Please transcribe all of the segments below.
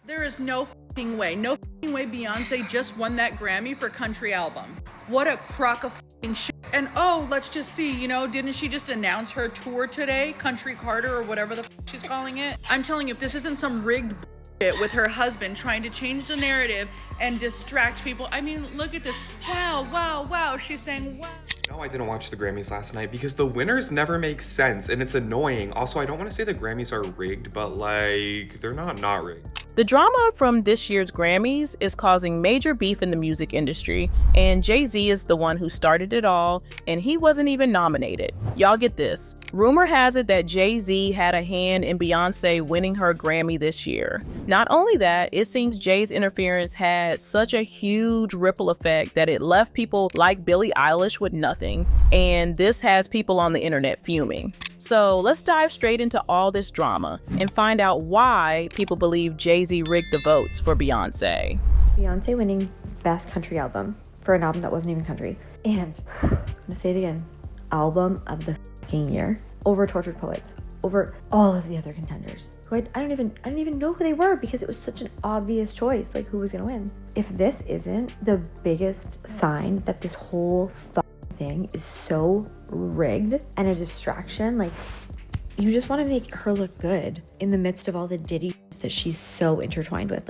There is no f***ing way. No f***ing way Beyonce just won that Grammy for country album. What a crock of f***ing shit. And oh, let's just see, didn't she just announce her tour today? Country Carter or whatever the f*** she's calling it. I'm telling you, if this isn't some rigged bullshit with her husband trying to change the narrative and distract people. I mean, look at this. Wow, wow, wow. She's saying wow. No, I didn't watch the Grammys last night because the winners never make sense and it's annoying. Also, I don't want to say the Grammys are rigged, but they're not rigged. The drama from this year's Grammys is causing major beef in the music industry, and Jay-Z is the one who started it all, and he wasn't even nominated. Y'all get this. Rumor has it that Jay-Z had a hand in Beyonce winning her Grammy this year. Not only that, it seems Jay's interference had such a huge ripple effect that it left people like Billie Eilish with nothing, and this has people on the internet fuming. So let's dive straight into all this drama and find out why people believe Jay-Z rigged the votes for Beyonce. Beyonce winning Best Country Album for an album that wasn't even country. And, I'm gonna say it again, Album of the fucking Year. Over Tortured Poets. Over all of the other contenders. Who I don't even know who they were because it was such an obvious choice, like who was gonna win. If this isn't the biggest sign that this whole thing is so rigged and a distraction, like you just want to make her look good in the midst of all the Diddy that she's so intertwined with.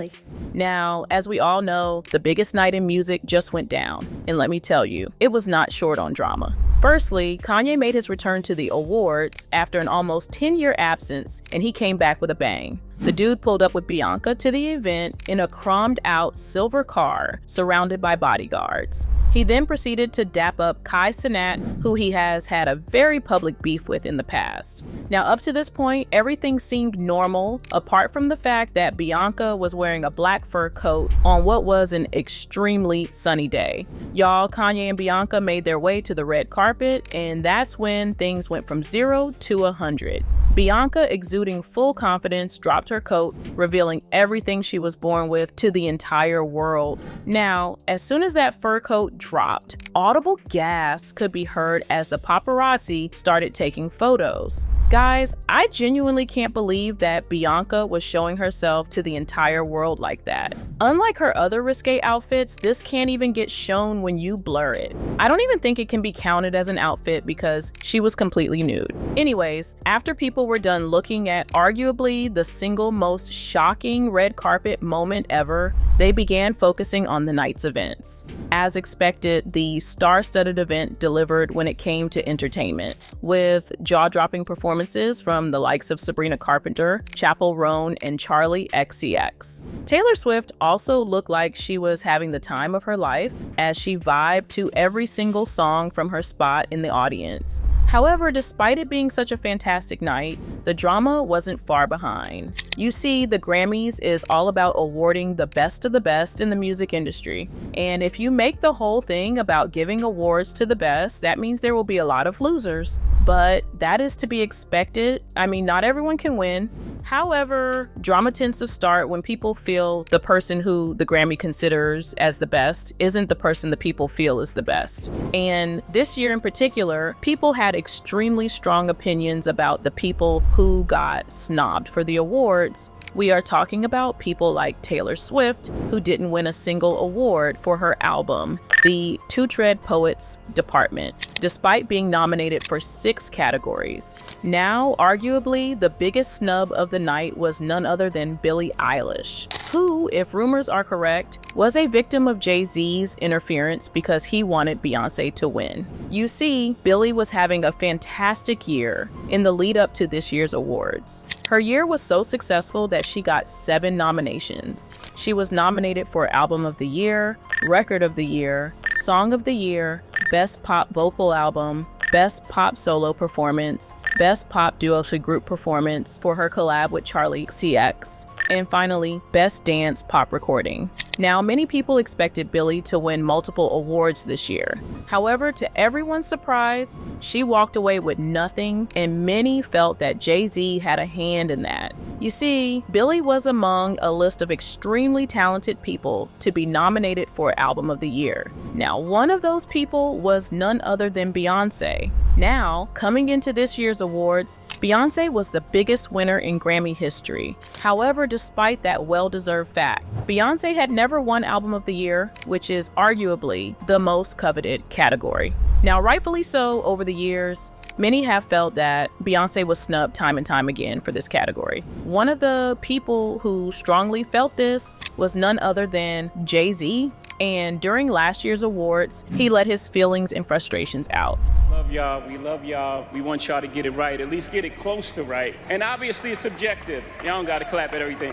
Now, as we all know, the biggest night in music just went down, and let me tell you, it was not short on drama. Firstly, Kanye made his return to the awards after an almost 10-year absence, and he came back with a bang. The dude pulled up with Bianca to the event in a chromed out silver car surrounded by bodyguards. He then proceeded to dap up Kai Cenat, who he has had a very public beef with in the past. Now, up to this point, everything seemed normal, apart from the fact that Bianca was wearing a black fur coat on what was an extremely sunny day. Y'all, Kanye and Bianca made their way to the red carpet, and that's when things went from 0 to 100. Bianca, exuding full confidence, dropped her coat, revealing everything she was born with to the entire world. Now, as soon as that fur coat dropped, audible gasps could be heard as the paparazzi started taking photos. Guys, I genuinely can't believe that Bianca was showing herself to the entire world like that. Unlike her other risque outfits, this can't even get shown when you blur it. I don't even think it can be counted as an outfit because she was completely nude. Anyways, after people were done looking at arguably the single most shocking red carpet moment ever, they began focusing on the night's events. As expected, the star-studded event delivered when it came to entertainment, with jaw-dropping performances from the likes of Sabrina Carpenter, Chappell Roan, and Charli XCX. Taylor Swift also looked like she was having the time of her life as she vibed to every single song from her spot in the audience. However, despite it being such a fantastic night, the drama wasn't far behind. You see, the Grammys is all about awarding the best of the best in the music industry. And if you make the whole thing about giving awards to the best, that means there will be a lot of losers. But that is to be expected. I mean, not everyone can win. However, drama tends to start when people feel the person who the Grammy considers as the best isn't the person the people feel is the best. And this year in particular, people had extremely strong opinions about the people who got snobbed for the awards. We are talking about people like Taylor Swift, who didn't win a single award for her album, The Two Tread Poets Department, despite being nominated for 6 categories. Now, arguably, the biggest snub of the night was none other than Billie Eilish, who, if rumors are correct, was a victim of Jay-Z's interference because he wanted Beyonce to win. You see, Billie was having a fantastic year in the lead up to this year's awards. Her year was so successful that she got 7 nominations. She was nominated for Album of the Year, Record of the Year, Song of the Year, Best Pop Vocal Album, Best Pop Solo Performance, Best Pop Duo Group Performance for her collab with Charli XCX, and finally, Best Dance Pop Recording. Now, many people expected Billie to win multiple awards this year. However, to everyone's surprise, she walked away with nothing, and many felt that Jay-Z had a hand in that. You see, Billie was among a list of extremely talented people to be nominated for Album of the Year. Now, one of those people was none other than Beyonce. Now, coming into this year's awards, Beyonce was the biggest winner in Grammy history. However, despite that well-deserved fact, Beyonce had never won Album of the Year, which is arguably the most coveted category. Now, rightfully so, over the years, many have felt that Beyonce was snubbed time and time again for this category. One of the people who strongly felt this was none other than Jay-Z, and during last year's awards, he let his feelings and frustrations out. Love y'all, we love y'all. We want y'all to get it right, at least get it close to right. And obviously it's subjective. Y'all don't gotta clap at everything.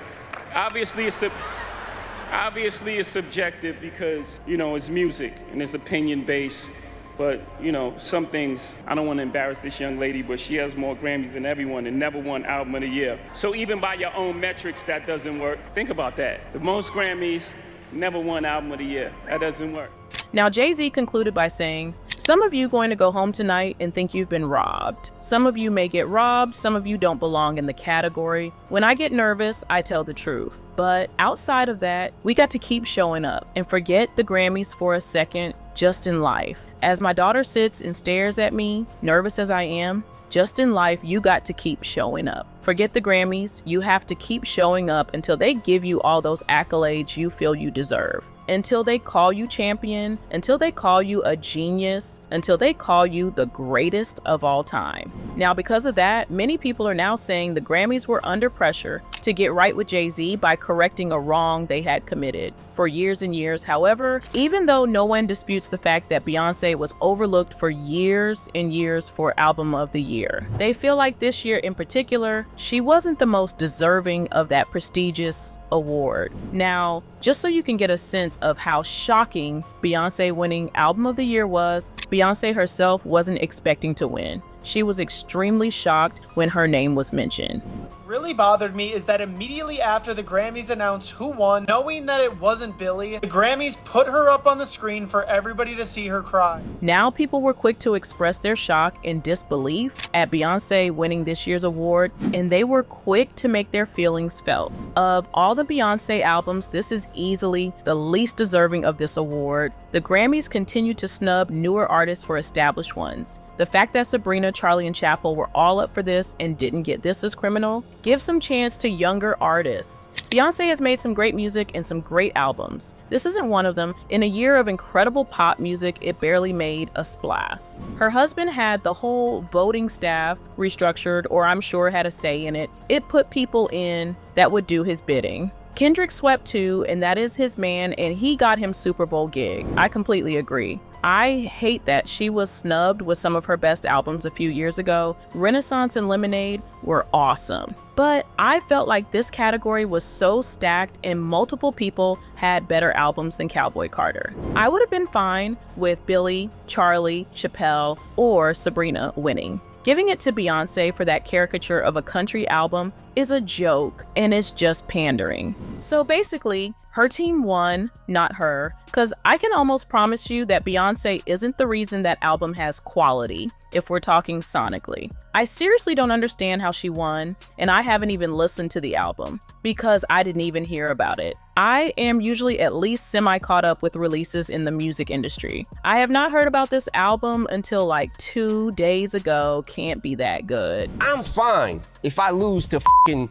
Obviously it's subjective because, you know, it's music and it's opinion-based. But, you know, some things, I don't want to embarrass this young lady, but she has more Grammys than everyone and never won Album of the Year. So even by your own metrics, that doesn't work. Think about that. The most Grammys, never won Album of the Year. That doesn't work. Now, Jay-Z concluded by saying, "Some of you going to go home tonight and think you've been robbed. Some of you may get robbed, some of you don't belong in the category. When I get nervous, I tell the truth. But outside of that, we got to keep showing up and forget the Grammys for a second, just in life. As my daughter sits and stares at me, nervous as I am, just in life, you got to keep showing up. Forget the Grammys, you have to keep showing up until they give you all those accolades you feel you deserve. Until they call you champion, until they call you a genius, until they call you the greatest of all time." Now, because of that, many people are now saying the Grammys were under pressure to get right with Jay-Z by correcting a wrong they had committed for years and years. However, even though no one disputes the fact that Beyonce was overlooked for years and years for Album of the Year, they feel like this year in particular, she wasn't the most deserving of that prestigious award. Now, just so you can get a sense of how shocking Beyonce winning Album of the Year was, Beyonce herself wasn't expecting to win. She was extremely shocked when her name was mentioned. Really bothered me is that immediately after the Grammys announced who won, knowing that it wasn't Billie, the Grammys put her up on the screen for everybody to see her cry. Now people were quick to express their shock and disbelief at Beyonce winning this year's award, and they were quick to make their feelings felt. Of all the Beyonce albums, this is easily the least deserving of this award. The Grammys continue to snub newer artists for established ones. The fact that Sabrina, Charlie, and Chappell were all up for this and didn't get this is criminal. Give some chance to younger artists. Beyonce has made some great music and some great albums. This isn't one of them. In a year of incredible pop music, it barely made a splash. Her husband had the whole voting staff restructured, or I'm sure had a say in it. It put people in that would do his bidding. Kendrick swept too, and that is his man, and he got him Super Bowl gig. I completely agree. I hate that she was snubbed with some of her best albums a few years ago. Renaissance and Lemonade were awesome. But I felt like this category was so stacked and multiple people had better albums than Cowboy Carter. I would have been fine with Billie, Charlie, Chappell, or Sabrina winning. Giving it to Beyonce for that caricature of a country album is a joke, and it's just pandering. So basically, her team won, not her, because I can almost promise you that Beyonce isn't the reason that album has quality, if we're talking sonically. I seriously don't understand how she won, and I haven't even listened to the album, because I didn't even hear about it. I am usually at least semi-caught up with releases in the music industry. I have not heard about this album until like 2 days ago. Can't be that good. I'm fine if I lose to fucking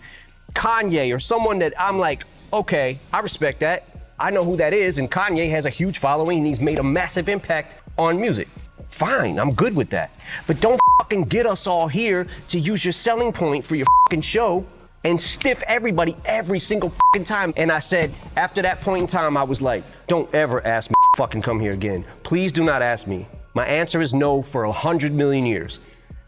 Kanye or someone that I'm like, okay, I respect that. I know who that is, and Kanye has a huge following and he's made a massive impact on music. Fine, I'm good with that. But don't fucking get us all here to use your selling point for your fucking show and stiff everybody every single fucking time. And I said, after that point in time, I was like, don't ever ask me to fucking come here again. Please do not ask me. My answer is no for 100 million years.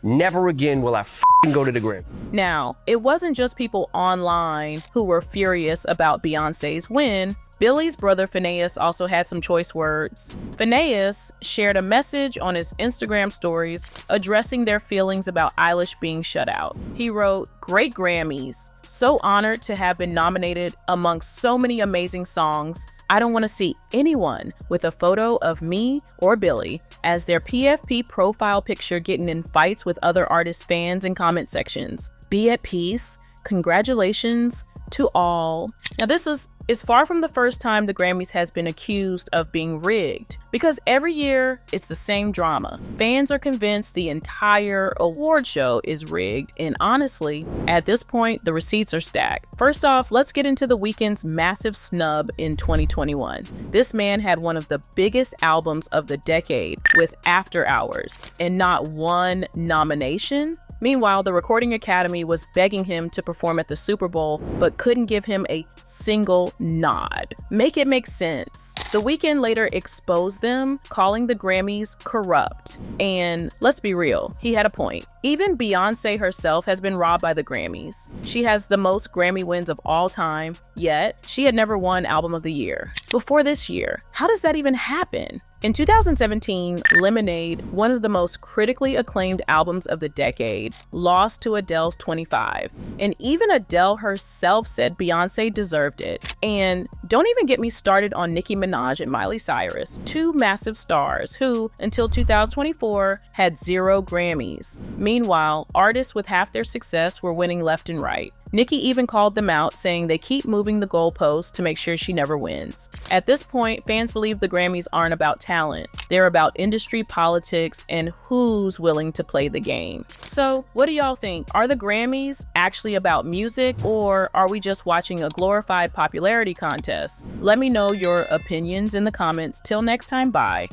Never again will I fucking go to the Grammy. Now, it wasn't just people online who were furious about Beyonce's win. Billie's brother Phineas also had some choice words. Phineas shared a message on his Instagram stories addressing their feelings about Eilish being shut out. He wrote, "Great Grammys. So honored to have been nominated amongst so many amazing songs. I don't want to see anyone with a photo of me or Billie as their PFP profile picture getting in fights with other artists' fans and comment sections. Be at peace. Congratulations to all. Now, this is far from the first time the Grammys has been accused of being rigged, because every year it's the same drama. Fans are convinced the entire award show is rigged, and honestly, at this point, the receipts are stacked. First off, let's get into The Weeknd's massive snub in 2021. This man had one of the biggest albums of the decade with After Hours, and not one nomination. Meanwhile, the Recording Academy was begging him to perform at the Super Bowl, but couldn't give him a single nod. Make it make sense. The Weeknd later exposed them, calling the Grammys corrupt. And let's be real, he had a point. Even Beyonce herself has been robbed by the Grammys. She has the most Grammy wins of all time, yet she had never won Album of the Year. Before this year, how does that even happen? In 2017, Lemonade, one of the most critically acclaimed albums of the decade, lost to Adele's 25. And even Adele herself said Beyonce deserved it. And don't even get me started on Nicki Minaj and Miley Cyrus, two massive stars who, until 2024, had 0 Grammys. Meanwhile, artists with half their success were winning left and right. Nicki even called them out, saying they keep moving the goalposts to make sure she never wins. At this point, fans believe the Grammys aren't about talent. They're about industry politics and who's willing to play the game. So, what do y'all think? Are the Grammys actually about music, or are we just watching a glorified popularity contest? Let me know your opinions in the comments. Till next time, bye.